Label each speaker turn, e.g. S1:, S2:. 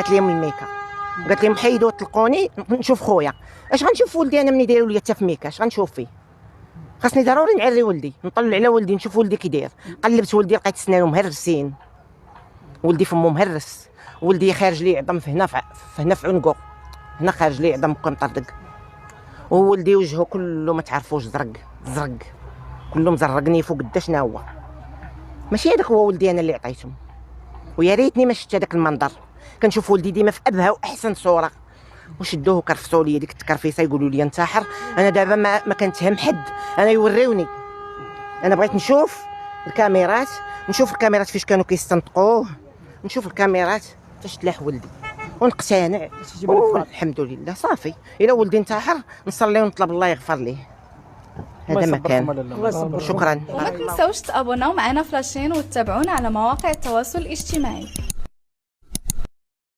S1: عاد ليهم الميكا، قالت لهم حيدوا طلقوني نشوف خويا. اش غنشوف ولدي انا ملي دايروا لي حتى في ميكا؟ اش غنشوف فيه؟ خاصني ضروري نعري ولدي، نطلع على ولدي نشوف ولدي كي داير. قلبت ولدي لقيت سنانو مهرسين، ولدي فمو مهرس، ولدي خارج لي عظم في هنا في هنا في عنقو، هنا خارج لي عظم مطردق، وولدي وجهه كله ما تعرفوش زرق زرق، كله مزرقني فوق قدا شنو هو. ماشي هذاك هو ولدي انا اللي عطيتهم، ويا ريتني ما شفت هذاك المنظر. كنشوف ولدي ديما في ابهى واحسن صوره، وشدوه وكرفسوا لي ديك التكرفيسه يقولوا لي انتحر. انا دابا ما كنتهم حد، انا يوريوني. انا بغيت نشوف الكاميرات، نشوف الكاميرات فاش كانوا كيستنطقوه، نشوف الكاميرات فاش تلاح ولدي ونقتنع. الحمد لله صافي، الا ولدي انتحر نصلي ونطلب الله يغفر ليه. هذا ما كان. شكرا.
S2: وما تنساوش تابوناو معنا في لاشين وتتابعونا على مواقع التواصل الاجتماعي.